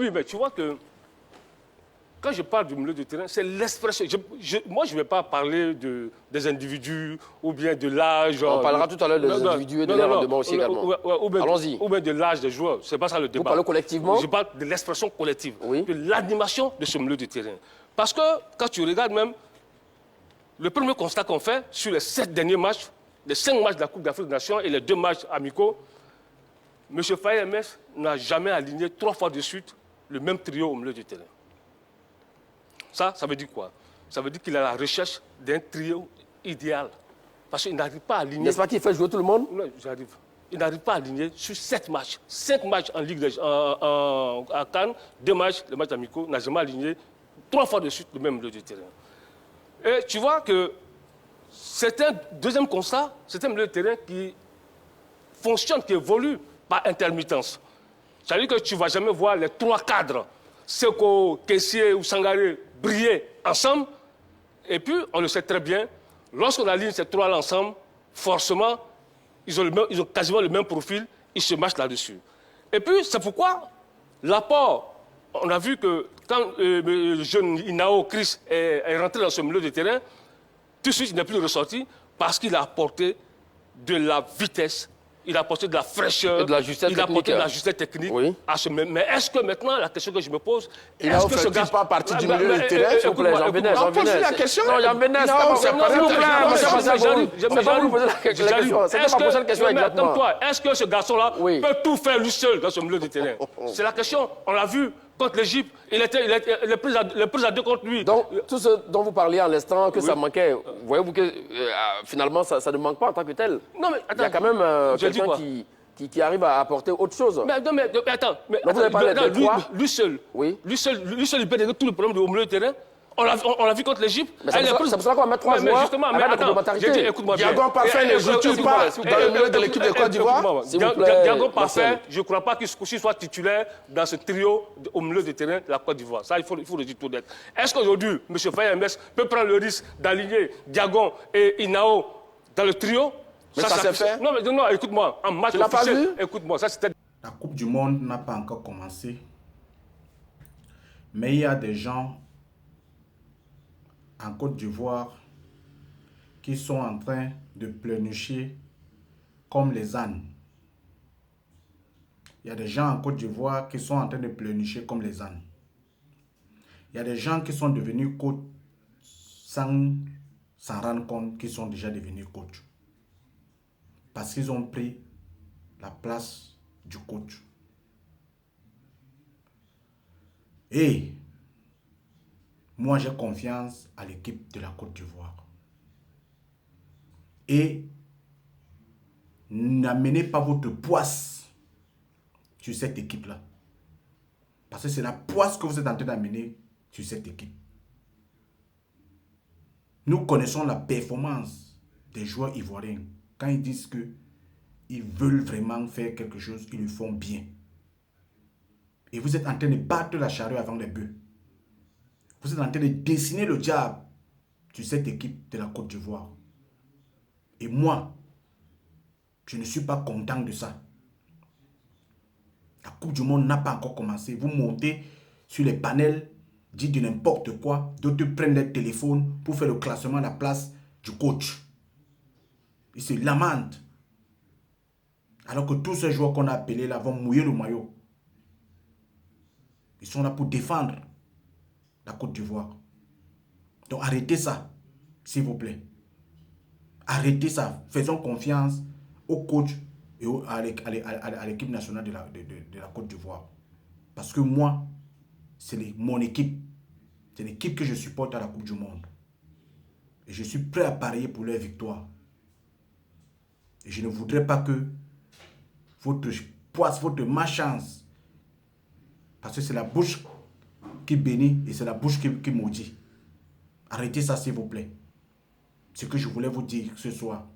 Oui, mais tu vois que quand je parle du milieu de terrain, c'est l'expression. Moi, je ne vais pas parler des individus ou bien de l'âge. On parlera tout à l'heure des individus et de leur rendement aussi également. Allons-y. Ou bien de l'âge des joueurs. Ce n'est pas ça le débat. Vous parlez collectivement? Je parle de l'expression collective, oui. de l'animation de ce milieu de terrain. Parce que quand tu regardes même, le premier constat qu'on fait sur les 7 derniers matchs, les 5 matchs de la Coupe d'Afrique des Nations et les 2 matchs amicaux, M. Faye MS n'a jamais aligné 3 fois de suite le même trio au milieu du terrain. Ça veut dire quoi? Ça veut dire qu'il est à la recherche d'un trio idéal. Parce qu'il n'arrive pas à aligner... N'est-ce pas qu'il fait jouer tout le monde? Non, j'arrive. Il n'arrive pas à aligner sur 7 matchs. 5 matchs en Ligue à Cannes, 2 matchs, les matchs amicaux, n'a jamais aligné 3 fois de suite le même milieu du terrain. Et tu vois que c'est un deuxième constat, c'est un milieu de terrain qui fonctionne, qui évolue par intermittence. C'est-à-dire que tu ne vas jamais voir les 3 cadres, Seko, Kessié ou Sangaré, briller ensemble. Et puis, on le sait très bien, lorsqu'on aligne ces 3-là ensemble, forcément, ils ont quasiment le même profil, ils se matchent là-dessus. Et puis, c'est pourquoi l'apport, on a vu que quand le jeune Inao Chris est rentré dans ce milieu de terrain, tout de suite, il n'est plus ressorti parce qu'il a apporté de la vitesse, il a apporté de la fraîcheur, de la justesse il a apporté de la justesse technique. Oui. Mais est-ce que maintenant, la question que je me pose... Il n'a fait pas partie du milieu du terrain, s'il vous plaît, Jean Bénès. On pose la question. Non, Jean Bénès, s'il vous plaît, j'arrive. Vous poser la question. C'était ma prochaine question exactement. Est-ce que ce garçon-là peut tout faire lui seul dans ce milieu du terrain? C'est la question. On l'a vu contre l'Égypte, il était le plus à 2 contre lui. Donc, tout ce dont vous parliez à l'instant, que ça manquait, voyez-vous que finalement, ça ne manque pas en tant que tel? Non, mais attends. Il y a quand même quelqu'un qui arrive à apporter autre chose. Mais attends. Donc, vous avez parlé de quoi? Lui seul. Oui. Lui seul, il peut régler tout le problème au milieu de terrain. On l'a vu contre l'Égypte. C'est pour ça qu'on va mettre 3 joueurs avec la complémentarité. Écoute-moi bien. Diago Parfait ne joue-t-il pas dans le milieu de l'équipe de Côte d'Ivoire? Diago Parfait, je ne crois pas qu'il soit titulaire dans ce trio au milieu de terrain de la Côte d'Ivoire. Ça, il faut le dire tout net. Est-ce qu'aujourd'hui, M. Faye MS peut prendre le risque d'aligner Diago et Inao dans le trio? Mais ça s'est fait? Non, écoute-moi. En match officiel, écoute-moi. Ça, c'était... La Coupe du Monde n'a pas encore commencé. Mais il y a des gens en Côte d'Ivoire qui sont en train de pleurnicher comme les ânes. Il y a des gens en Côte d'Ivoire qui sont en train de pleurnicher comme les ânes. Il y a des gens qui sont devenus coachs sans s'en rendre compte qu'ils sont déjà devenus coachs. Parce qu'ils ont pris la place du coach. Et moi, j'ai confiance à l'équipe de la Côte d'Ivoire. Et n'amenez pas votre poisse sur cette équipe-là. Parce que c'est la poisse que vous êtes en train d'amener sur cette équipe. Nous connaissons la performance des joueurs ivoiriens. Quand ils disent qu'ils veulent vraiment faire quelque chose, ils le font bien. Et vous êtes en train de battre la charrue avant les bœufs. Vous êtes en train de dessiner le diable sur cette équipe de la Côte d'Ivoire. Et moi, je ne suis pas content de ça. La Coupe du Monde n'a pas encore commencé. Vous montez sur les panels, dites de n'importe quoi. D'autres prennent leur téléphone pour faire le classement à la place du coach. Ils se lamentent. Alors que tous ces joueurs qu'on a appelés là vont mouiller le maillot. Ils sont là pour défendre la Côte d'Ivoire. Donc arrêtez ça, s'il vous plaît. Arrêtez ça. Faisons confiance au coach et à l'équipe nationale de la Côte d'Ivoire. Parce que moi, c'est mon équipe. C'est l'équipe que je supporte à la Coupe du Monde. Et je suis prêt à parier pour leur victoire. Et je ne voudrais pas que votre poisse, votre malchance, parce que c'est la bouche qui bénit et c'est la bouche qui maudit. Arrêtez ça, s'il vous plaît. Ce que je voulais vous dire ce soir.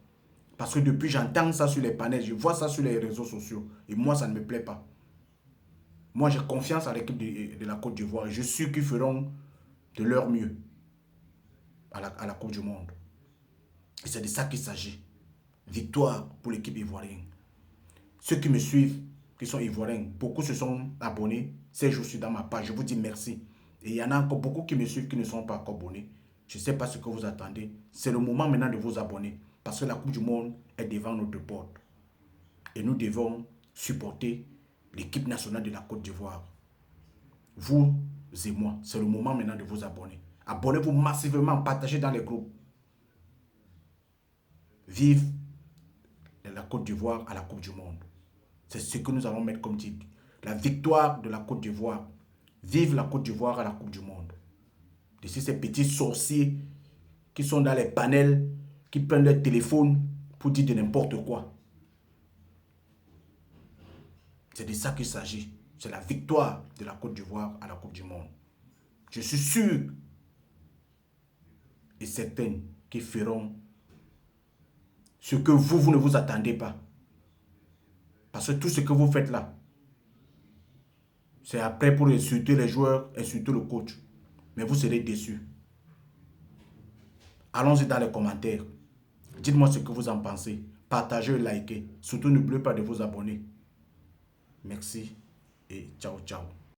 Parce que depuis, j'entends ça sur les panels, je vois ça sur les réseaux sociaux. Et moi, ça ne me plaît pas. Moi, j'ai confiance à l'équipe de la Côte d'Ivoire. Et je suis qu'ils feront de leur mieux à la Coupe du Monde. Et c'est de ça qu'il s'agit. Victoire pour l'équipe ivoirienne. Ceux qui me suivent, qui sont ivoiriens, beaucoup se sont abonnés ces jours-ci dans ma page. Je vous dis merci. Et il y en a encore beaucoup qui me suivent qui ne sont pas encore abonnés. Je ne sais pas ce que vous attendez. C'est le moment maintenant de vous abonner. Parce que la Coupe du Monde est devant notre porte. Et nous devons supporter l'équipe nationale de la Côte d'Ivoire. Vous et moi, c'est le moment maintenant de vous abonner. Abonnez-vous massivement, partagez dans les groupes. Vive la Côte d'Ivoire à la Coupe du Monde. C'est ce que nous allons mettre comme titre. La victoire de la Côte d'Ivoire. Vive la Côte d'Ivoire à la Coupe du Monde. D'ici ces petits sorciers qui sont dans les panels, qui prennent leur téléphone pour dire de n'importe quoi. C'est de ça qu'il s'agit. C'est la victoire de la Côte d'Ivoire à la Coupe du Monde. Je suis sûr et certain qu'ils feront ce que vous ne vous attendez pas. Parce que tout ce que vous faites là, c'est après pour insulter les joueurs, insulter le coach. Mais vous serez déçus. Allons-y dans les commentaires. Dites-moi ce que vous en pensez. Partagez et likez. Surtout n'oubliez pas de vous abonner. Merci et ciao ciao.